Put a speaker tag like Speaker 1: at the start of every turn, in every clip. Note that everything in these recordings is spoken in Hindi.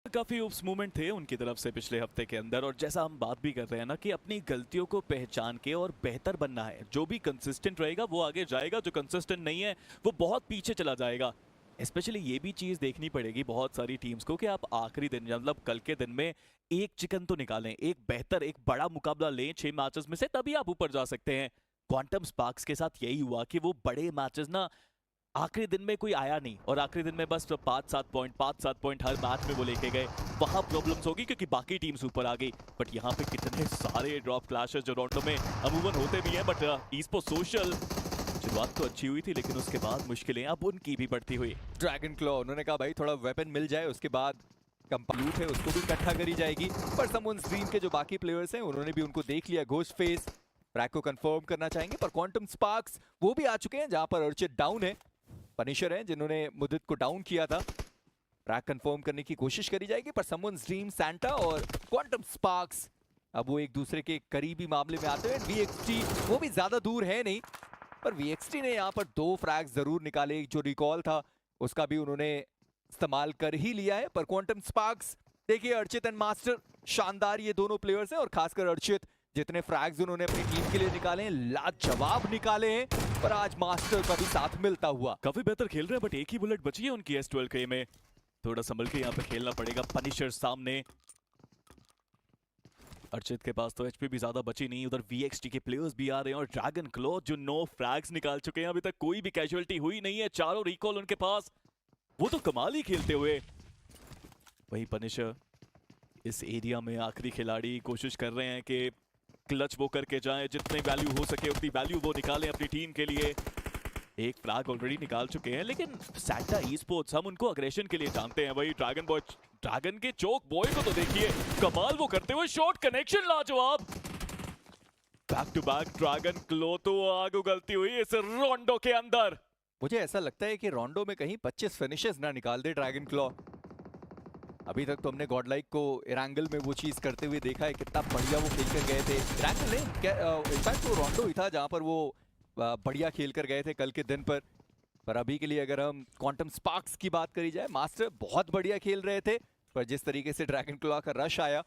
Speaker 1: काफी उप्स मूवमेंट थे उनकी तरफ से पिछले हफ्ते के अंदर, और जैसा हम बात भी कर रहे हैं ना कि अपनी गलतियों को पहचान के और बेहतर बनना है। जो भी कंसिस्टेंट रहेगा वो आगे जाएगा, जो कंसिस्टेंट नहीं है वो बहुत पीछे चला जाएगा। स्पेशली ये भी चीज देखनी पड़ेगी बहुत सारी टीम्स को कि आप आखिरी दिन मतलब कल के दिन में एक चिकन तो निकालें, एक बेहतर एक बड़ा मुकाबला लें 6 मैचेस में से, तभी आप ऊपर जा सकते हैं। क्वांटम स्पार्क्स के साथ यही हुआ कि वो बड़े मैचेस ना आखिरी दिन में कोई आया नहीं, और आखिरी दिन में बस 5-7 पॉइंट हर मैच में वो लेके गए। वहां प्रॉब्लम्स होगी क्योंकि बाकी टीम्स ऊपर आ गई। बट यहाँ पे कितने सारे ड्रॉप क्लैशेस जो टोरंटो में अमूमन होते भी हैं, बट ईस्पो सोशल शुरुआत तो अच्छी हुई थी लेकिन उसके बाद मुश्किलें अब उनकी भी बढ़ती हुई।
Speaker 2: ड्रैगन क्लॉ उन्होंने कहा भाई थोड़ा वेपन मिल जाए, उसके बाद कंप्लीट है उसको भी इकट्ठा करी जाएगी। पर समवन स्ट्रीम के जो बाकी प्लेयर्स हैं उन्होंने भी उनको देख लिया। घोस्ट फेस ट्रैक को कंफर्म करना चाहेंगे, पर क्वांटम स्पार्क्स वो भी आ चुके हैं जहां पर अर्चित डाउन है। पनिशर है जिन्होंने मुद्दत को डाउन किया था। ट्रैक कंफर्म करने की कोशिश करी जाएगी, पर समवन स्ट्रीम सैंटा और क्वांटम स्पार्क्स अब वो एक दूसरे के करीबी मामले में आते हैं। वीएक्सटी वो भी ज्यादा दूर है नहीं, पर वीएक्सटी ने यहाँ पर 2 फ्रैग्स जरूर निकाले। जो रिकॉल था उसका भी उन्होंने इस्तेमाल कर ही लिया है। पर क्वांटम स्पार्क्स देखिए, अर्चित एंड मास्टर शानदार ये दोनों प्लेयर्स हैं, और खासकर अर्चित जितने फ्रैग्स उन्होंने अपनी टीम के लिए निकाले हैं लाजवाब निकाले हैं। पर आज मास्टर का भी साथ मिलता हुआ
Speaker 1: काफी बेहतर खेल रहे हैं, बट एक ही बुलेट बची है उनकी S12K में। थोड़ा संभल के यहाँ पे खेलना पड़ेगा। पनिशर सामने, अर्चित के पास तो एचपी भी ज्यादा बची नहीं। उधर वीएक्सटी के प्लेयर्स भी आ रहे हैं, और ड्रैगन क्लॉ जो 9 फ्रैग्स निकाल चुके हैं, अभी तक कोई भी कैजुअलिटी हुई नहीं है। 4 रिकॉल उनके पास, वो तो कमाल ही खेलते हुए। वही पनिशर इस एरिया में आखिरी खिलाड़ी, कोशिश कर रहे हैं कि क्लच वो करके जाएं, जितने वैल्यू हो सके उतनी वैल्यू वो निकालें अपनी टीम के लिए। एक फ्लैग ऑलरेडी निकाल चुके हैं, लेकिन सैंटा ई स्पोर्ट्स हम उनको अग्रेशन के लिए जानते हैं। वही ड्रैगन बॉय, ड्रैगन के चोक बॉय को तो देखिए कमाल वो करते हुए, शॉट कनेक्शन लाजवाब। बैक टू बैक ड्रैगन क्लो तो आग उगलती हुई इस रोंडो के अंदर।
Speaker 2: मुझे ऐसा लगता है कि रोंडो में कहीं 25 फिनिशेस ना निकाल दे ड्रैगन क्लॉ। अभी तक तो हमने गॉडलाइक को इरांगल में वो चीज करते हुए देखा है, कितना बढ़िया वो खेल कर गए थे। इरांगल ने इनफैक्ट वो रोंडो ही था जहां पर वो बढ़िया खेल कर गए थे कल के दिन पर। अभी के लिए अगर हम क्वांटम स्पार्क्स की बात करी जाए, मास्टर बहुत बढ़िया खेल रहे थे, पर जिस तरीके से ड्रैगन क्लॉ का रश आया,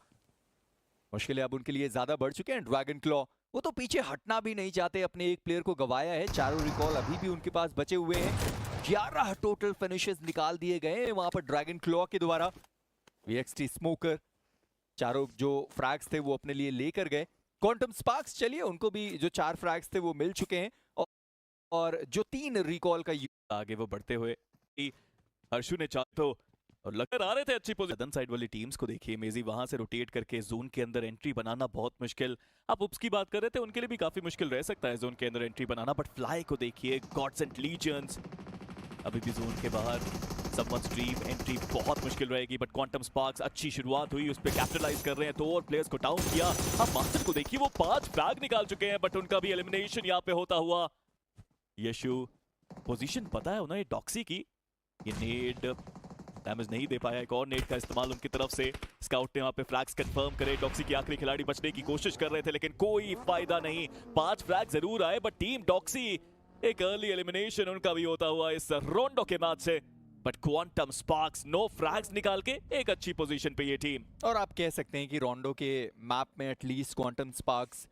Speaker 2: मुश्किलें अब उनके लिए ज्यादा बढ़ चुके हैं। ड्रैगन क्लॉ वो तो पीछे हटना भी नहीं चाहते, अपने एक प्लेयर को गवाया है। 4 रिकॉल अभी भी उनके पास बचे हुए हैं। 11 टोटल फिनिशेस निकाल दिए गए हैं वहां पर ड्रैगन क्लॉ के द्वारा। वीएक्सटी स्मोकर 4 जो फ्रैग्स थे वो अपने लिए लेकर गए। क्वांटम स्पार्क्स चलिए उनको भी जो 4 फ्रैग्स थे वो मिल चुके हैं, और जो 3 रिकॉल का
Speaker 1: आगे वो बढ़ते हुए हर्षु ने चाह तो और लगकर आ रहे थे अच्छी पोजीशन। साइड वाली टीम्स को देखिए, मेजी वहां से रोटेट करके जोन के अंदर एंट्री बनाना बहुत मुश्किल। आप उप्स की बात कर रहे थे, उनके लिए भी काफी मुश्किल रह सकता है जोन के अंदर एंट्री बनाना। बट फ्लाई को देखिए, गॉड्स एंड लीजेंड्स अभी भी जोन के बाहर। समवन स्ट्रीम एंट्री बहुत मुश्किल रहेगी, बट क्वांटम स्पार्क्स अच्छी शुरुआत हुई, उस पर कैपिटलाइज कर रहे हैं। तो और प्लेयर्स को डाउन किया। अब मास्टर को देखिए, वो 5 फ्लैग निकाल चुके हैं, बट उनका भी एलिमिनेशन यहाँ पे होता हुआ। यशु पोजीशन पता है उन्हें डॉक्सी की, ये नेड डैमेज नहीं दे पाया। एक और नेड का इस्तेमाल उनकी तरफ से। स्काउट ने वहां पे फ्लैग्स कंफर्म करे। डॉक्सी की आखिरी खिलाड़ी बचने की कोशिश कर रहे थे, लेकिन कोई फायदा नहीं। 5 फ्लैग जरूर आए, बट टीम डॉक्सी एक अर्ली एलिमिनेशन उनका भी होता हुआ इस रोंडो के मैच से। बट क्वांटम स्पार्क्स 9 फ्लैग्स निकाल के एक अच्छी पोजीशन पे ये टीम।
Speaker 2: और आप कह सकते हैं कि रोंडो के मैप में एटलीस्ट क्वांटम स्पार्क्स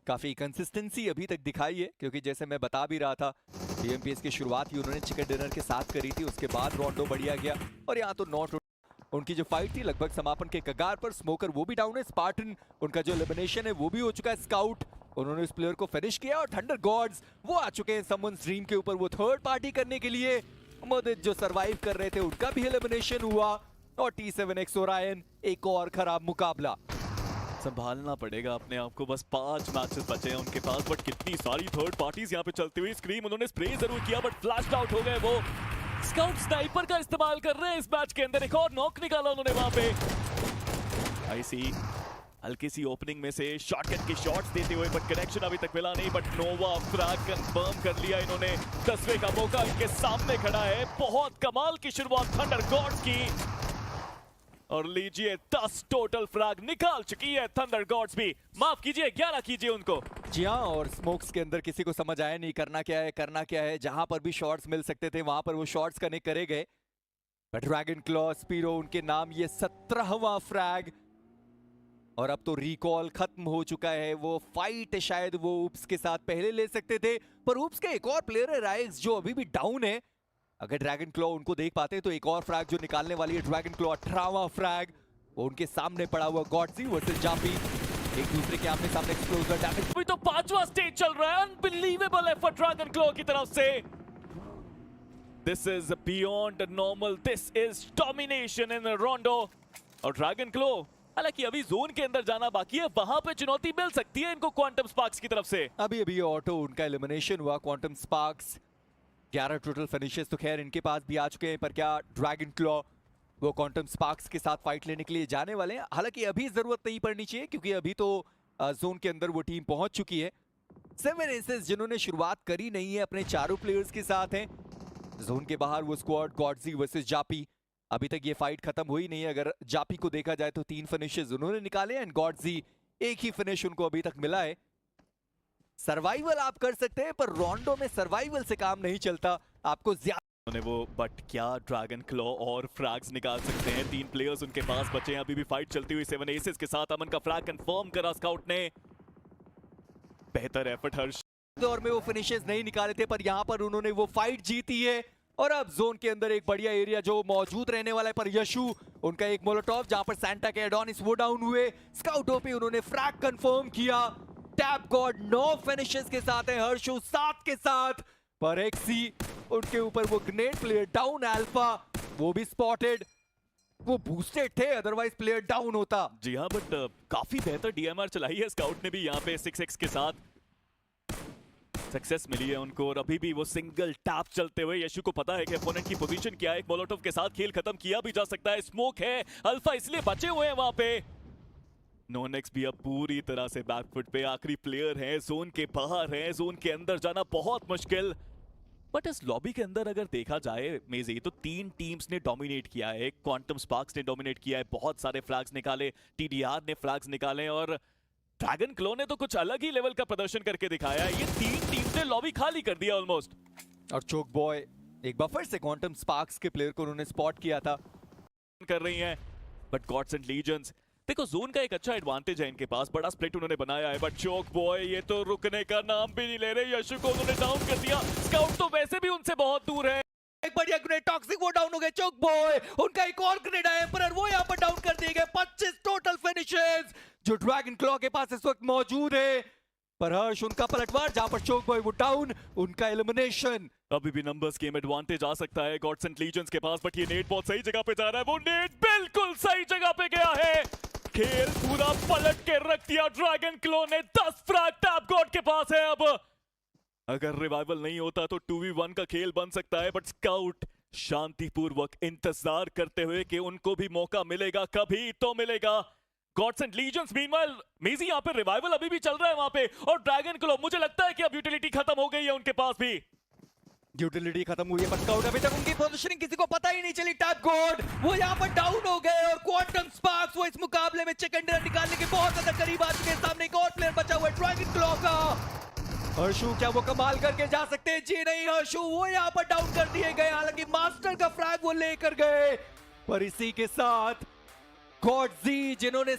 Speaker 2: काफी कंसिस्टेंसी अभी तक दिखाई है, क्योंकि जैसे मैं बता भी रहा था, बीएमपीएस की शुरुआत ही उन्होंने चिकन डिनर के साथ करी थी, उसके बाद रोंडो बढ़िया गया, और यहाँ तो नॉट उनकी जो फाइट थी लगभग समापन के कगार पर। स्मोकर वो भी डाउन है। स्पार्टन उनका जो एलिमिनेशन है वो भी हो चुका है। स्काउट उन्होंने उस प्लेयर को फिनिश किया, और थंडर गॉड्स वो आ चुके हैं समवन स्ट्रीम के ऊपर, वो थर्ड पार्टी करने के लिए। मुद्दत जो सर्वाइव कर रहे थे उनका भी एलिमिनेशन हुआ, और T7X ओरायन एक और खराब मुकाबला।
Speaker 1: संभालना पड़ेगा अपने आप को, बस 5 मैचेस बचे हैं उनके पास। बट कितनी सारी थर्ड पार्टीज यहाँ पे चलती हुई। स्क्रीम उन्होंने स्प्रे जरूर किया, बट फ्लैश आउट हो गए। वो स्काउट स्नाइपर का इस्तेमाल कर रहे हैं इस मैच के अंदर। एक और नॉक निकाला उन्होंने वहां पे। आईसी हल्की सी ओपनिंग में से शॉटगन के शॉट्स देते हुए, बट कनेक्शन अभी तक मिला नहीं। बट नोवा फ्रैग कंफर्म कर लिया इन्होंने। 10वें का मौका इनके सामने खड़ा है। बहुत कमाल की शुरुआत थंडर गॉड्स की, और लीजिए 10 टोटल फ्रैग निकाल चुकी है थंडर गॉड्स भी। माफ कीजिए 11 कीजिए उनको।
Speaker 2: जी हाँ, और स्मोक्स के अंदर किसी को समझ आया नहीं करना क्या है, करना क्या है। जहां पर भी शॉट्स मिल सकते थे वहां पर वो शॉट्स कनेक्ट करे गए। ड्रैगन क्लॉ स्पीरो उनके नाम, ये 17वां फ्रैग। और अब तो रिकॉल खत्म हो चुका है। वो फाइट शायद वो ऊप्स के साथ पहले ले सकते थे, पर ऊप्स के एक और प्लेयर है राइक्स जो अभी भी डाउन है। अगर ड्रैगन क्लॉ उनको देख पाते तो एक और फ्रैग जो निकालने वाली है ड्रैगन क्लॉ, 18वां फ्रैग। वो उनके सामने पड़ा हुआ गॉडजी वर्सेस जापी, एक दूसरे के आमने सामने एक्सप्लोजर डैमेज।
Speaker 1: अभी तो 5वां स्टेज चल रहा है। अनबिलीवेबल एफर्ट ड्रैगन क्लॉ की तरफ से। This is beyond normal, this is domination इन रोंडो। और ड्रैगन क्लॉ हालांकि अभी जोन के अंदर जाना बाकी है, वहां पे चुनौती मिल सकती है इनको क्वांटम स्पार्क्स की तरफ से।
Speaker 2: अभी अभी ऑटो उनका एलिमिनेशन हुआ, क्वांटम स्पार्क्स 11 टोटल फिनिशेस तो खैर इनके पास भी आ चुके हैं, पर क्या ड्रैगन क्लॉ वो क्वांटम स्पार्क्स के साथ फाइट लेने के लिए जाने वाले हैं? हालांकि अभी जरूरत नहीं पड़नी चाहिए क्योंकि अभी तो जोन के अंदर वो टीम पहुंच चुकी है। 7 एसेस जिन्होंने शुरुआत करी नहीं है अपने चारों प्लेयर्स के साथ हैं। जोन के बाहर वो स्क्वाड गॉडजी वर्सेस जापी, अभी तक ये फाइट खत्म हुई नहीं है। अगर जापी को देखा जाए तो 3 फिनिशेस उन्होंने निकाले एंड गॉडजी एक ही फिनिश उनको अभी तक मिला है। सर्वाइवल आप कर सकते हैं पर रोंडो में सर्वाइवल से काम नहीं चलता, आपको ज्यादा
Speaker 1: वो बट क्या ड्रैगन क्लॉ और फ्रैग्स निकाल सकते हैं? 3 प्लेयर्स उनके पास बचे हैं, अभी भी फाइट चलती हुई। 7 एसेस के साथ अमन का फ्रैग कंफर्म करा स्काउट ने। बेहतर एफर्ट हर्ष
Speaker 2: दौर में वो फिनिशेस नहीं निकाले थे, पर यहाँ पर उन्होंने वो फाइट जीती है। और अब जोन के अंदर एक बढ़िया एरिया जो मौजूद रहने वाला है, पर यशु उनका एक मोलोटॉव जहां पर सैंटा के एडोनिस वो डाउन हुए। स्काउटों पे उन्होंने फ्रैग कंफर्म किया। टैप गॉड 9 फिनिशेस के साथ है, हर्षु 7 के साथ, पर एक्सी उनके ऊपर वो ग्रेनेड प्लेयर डाउन। अल्फा वो भी स्पॉटेड, वो बूस्टेड थे अदरवाइज प्लेयर डाउन होता।
Speaker 1: जी हाँ, बट काफी बेहतर डीएमआर चलाई है स्काउट ने भी यहाँ पे 6x के साथ। सक्सेस मिली है उनको और अभी भी वो सिंगल टैप चलते हुए। यशु को पता है कि अपोनेंट की पोजीशन क्या है, एक मोलोटोव के साथ खेल खत्म किया भी जा सकता है। स्मोक है, अल्फा इसलिए बचे हुए हैं वहां पे। नोनेक्स भी अब पूरी तरह से बैकफुट पे, आखिरी प्लेयर है, जोन के बाहर है, जोन के अंदर जाना बहुत मुश्किल। बट इस लॉबी के अंदर अगर देखा जाए मेजी तो 3 टीम्स ने डोमिनेट किया है। क्वांटम स्पार्क्स ने डोमिनेट किया है, बहुत सारे फ्लैग्स निकाले, टीडीआर ने फ्लैग्स निकाले और ड्रैगन क्लॉ ने तो कुछ अलग ही लेवल का प्रदर्शन करके दिखाया है। ये 3 टीम्स ने लॉबी खाली कर दिया ऑलमोस्ट।
Speaker 2: और चोक बॉय एक बार फिर से क्वांटम स्पार्क्स के प्लेयर को उन्होंने स्पॉट किया था।
Speaker 1: कर रही हैं बट गॉड्स एंड लीजेंड्स देखो जोन का एक अच्छा एडवांटेज है इनके पास, बड़ा स्प्लिट उन्होंने बनाया है। बट चोक बॉय ये तो रुकने का नाम भी नहीं ले रहे। यशु को उन्होंने डाउन कर दिया, स्काउट तो वैसे भी उनसे बहुत दूर है।
Speaker 2: एक बढ़िया ग्रेनेड टॉक्सिक वो डाउन हो गए। चोक बॉय उनका एक और ग्रेनेड आया पर वो यहाँ पर डाउन कर दिए गए। 25 टोटल फिनिशेस जो ड्रैगन क्लॉ के पास इस वक्त मौजूद है, पर हर्ष उनका पलटवार जहां पर चोक बॉय वो डाउन, उनका एलिमिनेशन।
Speaker 1: अभी भी नंबर्स गेम एडवांटेज आ सकता है गॉड्स एंड लीजेंड्स के पास, बट ये नेट बहुत सही जगह पे जा रहा है। वो नेट बिल्कुल सही जगह पे गया है, खेल पूरा पलट के रख दिया ड्रैगन क्लॉ ने। 10 फ्रैग टैप गॉड के पास है। अब अगर रिवाइवल नहीं होता तो 2v1 का खेल बन सकता है, बट स्काउट शांतिपूर्वक इंतजार करते हुए कि उनको भी मौका मिलेगा, कभी तो मिलेगा। गॉड्स एंड लीजेंड्स मीनवाइल मेजी यहाँ पे रिवाइवल अभी भी चल रहा है वहां पे, और ड्रैगन क्लॉ मुझे लगता है कि अब यूटिलिटी खत्म हो गई है उनके पास भी।
Speaker 2: यूटिलिटी खत्म हुई है पर स्काउट अभी तक उनकी पोजीशनिंग किसी को पता ही नहीं चली। टैप गॉड वो यहाँ पर डाउन हो गए और क्वांटम स्पार्क्स वो इस मुकाबले में चिकन डिनर निकालने के बहुत ज्यादा करीब आ चुके हैं। सामने एक और प्लेयर बचा हुआ है ड्रैगन क्लॉ का। हर्षु क्या वो कमाल करके जा सकते हैं? जी नहीं, हर्षु वो यहाँ पर डाउन कर दिए गए। हालांकि मास्टर का फ्रैग वो लेकर गए, पर इसी के साथ गॉडजी जिन्होंने